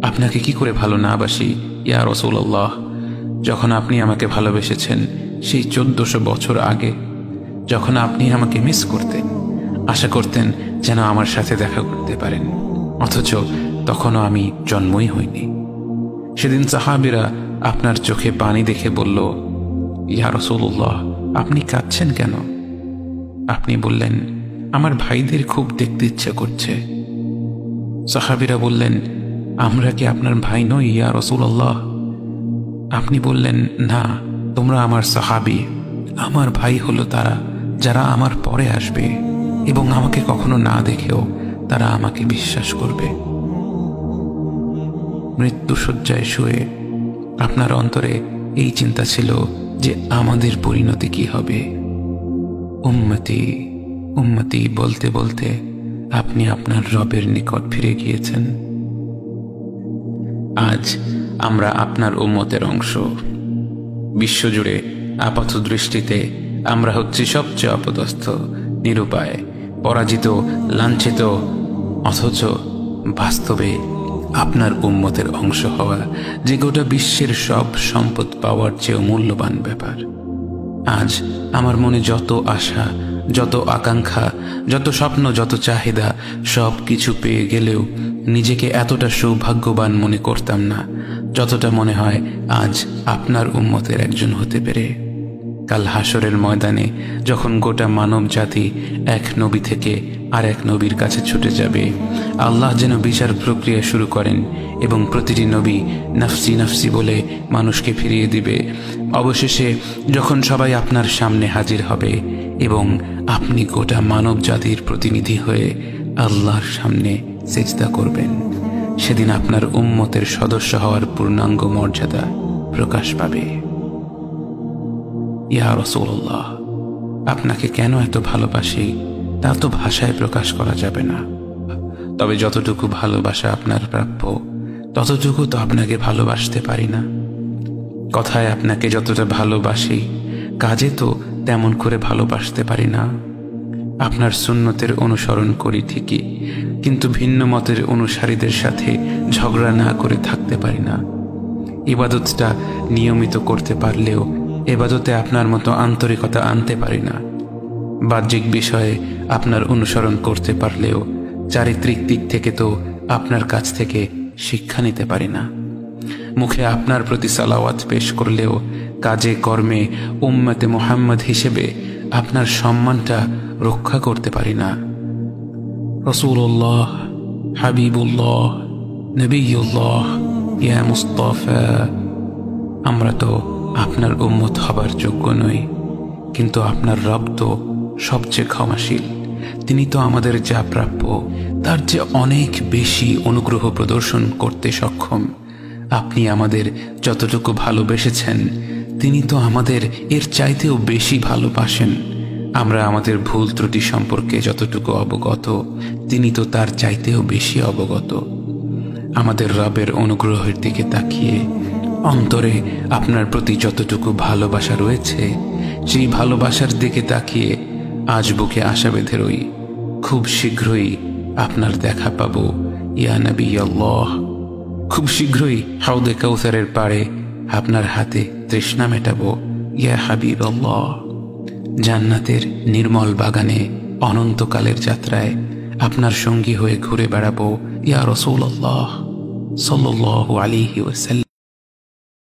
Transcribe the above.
আপনাকে কি করে ভালো না বাসি ইয়া রাসূলুল্লাহ। যখন আপনি আমাকে ভালোবেসেছেন সেই 1400 বছর আগে, যখন আপনি আমাকে মিস করতেন, আশা করতেন যেন আমার সাথে দেখা করতে পারেন, অথচ তখনও আমি জন্মই হইনি। সেদিন সাহাবীরা আপনার চোখে পানি দেখে বলল, ইয়া রাসূলুল্লাহ, আপনি কাঁদছেন কেন? আপনি বললেন, আমার ভাইদের খুব দেখতে ইচ্ছা করছে। সাহাবীরা বললেন, আমরা কি আপনার ভাই নই ইয়া রাসূলুল্লাহ? আপনি বললেন, না, তোমরা আমার সাহাবী। আমার ভাই হলো তারা যারা আমার পরে আসবে এবং আমাকে কখনো না দেখেও তারা আমাকে বিশ্বাস করবে। মৃত্যুশয্যায় শুয়ে আপনার অন্তরে এই চিন্তা ছিল যে আমাদের পরিণতি কি হবে। উম্মতি উম্মতি বলতে বলতে আপনি আপনার রবের নিকট ফিরে গিয়েছেন। আজ আমরা আপনার উম্মতের অংশ। বিশ্বজুড়ে আপাত দৃষ্টিতে আমরা হচ্ছি সবচেয়ে অপদস্থ, নিরুপায়, পরাজিত, লাঞ্ছিত, অথচ বাস্তবে আপনার উম্মতের অংশ হওয়া যে গোটা বিশ্বের সব সম্পদ পাওয়ার চেয়েও মূল্যবান ব্যাপার। আজ আমার মনে যত আশা, যত আকাঙ্ক্ষা, যত স্বপ্ন, যত চাহিদা, সব কিছু পেয়ে গেলেও নিজেকে এতটা সৌভাগ্যবান মনে করতাম না যতটা মনে হয় আজ আপনার উম্মতের একজন হতে পেরে। কাল হাসরের ময়দানে যখন গোটা মানব জাতি এক নবী থেকে আর এক নবীর কাছে ছুটে যাবে, আল্লাহ যেন বিচার প্রক্রিয়া শুরু করেন এবং প্রতিটি নবী নফসি নফসি বলে মানুষকে ফিরিয়ে দিবে। অবশেষে যখন সবাই আপনার সামনে হাজির হবে এবং আপনি গোটা মানব জাতির প্রতিনিধি হয়ে আল্লাহর সামনে সিজদা করবেন, সেদিন আপনার উম্মতের সদস্য হওয়ার পূর্ণাঙ্গ মর্যাদা প্রকাশ পাবে। ইয়া রাসূলুল্লাহ, আপনাকে কেন এত ভালোবাসি তা তো ভাষায় প্রকাশ করা যাবে না। তবে যতটুকু ভালোবাসা আপনার প্রাপ্য ততটুকু তো আপনাকে ভালোবাসতে পারি না। কথায় আপনাকে যতটা ভালোবাসি, কাজে তো তেমন করে ভালোবাসতে পারি না। আপনার সুন্নতের অনুসরণ করি ঠিকই, কিন্তু ভিন্ন মতের অনুসারীদের সাথে ঝগড়া না করে থাকতে পারি না। ইবাদতটা নিয়মিত করতে পারলেও এবাদতে আপনার মতো আন্তরিকতা আনতে পারি না। বাহ্যিক বিষয়ে আপনার অনুসরণ করতে পারলেও চারিত্রিক দিক থেকে তো আপনার কাছ থেকে শিক্ষা নিতে পারি না। মুখে আপনার প্রতি সালাওয়াত পেশ করলেও কাজে কর্মে উম্মতে মুহাম্মদ হিসেবে আপনার সম্মানটা রক্ষা করতে পারি না। রাসূলুল্লাহ, হাবিবুল্লাহ, নবিয়ুল্লাহ, ইয়া মুস্তাফা, আমরা তো আপনার উম্মত হবার যোগ্য নই, কিন্তু আপনার রব তো সবচেয়ে ক্ষমাশীল। তিনি তো আমাদের যা প্রাপ্য তার চেয়ে অনেক বেশি অনুগ্রহ প্রদর্শন করতে সক্ষম। আপনি আমাদের যতটুকু ভালোবেসেছেন তিনি তো আমাদের এর চাইতেও বেশি ভালোবাসেন। আমরা আমাদের ভুল ত্রুটি সম্পর্কে যতটুকু অবগত তিনি তো তার চাইতেও বেশি অবগত। আমাদের রবের অনুগ্রহের দিকে তাকিয়ে অন্তরে আপনার প্রতি যতটুকু ভালোবাসা রয়েছে সেই ভালোবাসার দিকে তাকিয়ে আজ বুকে আশা বেঁধে রই, খুব শীঘ্রই আপনার দেখা পাবো ইয়া নবী আল্লাহ। খুব শীঘ্রই হাউদে কাউসারের পাড়ে আপনার হাতে তৃষ্ণা মেটাবো ইয়া হাবিব আল্লাহ। জান্নাতের নির্মল বাগানে অনন্তকালের যাত্রায় আপনার সঙ্গী হয়ে ঘুরে বেড়াবো ইয়া রাসূলুল্লাহ সাল্লাল্লাহু আলাইহি ওয়াসাল্লাম।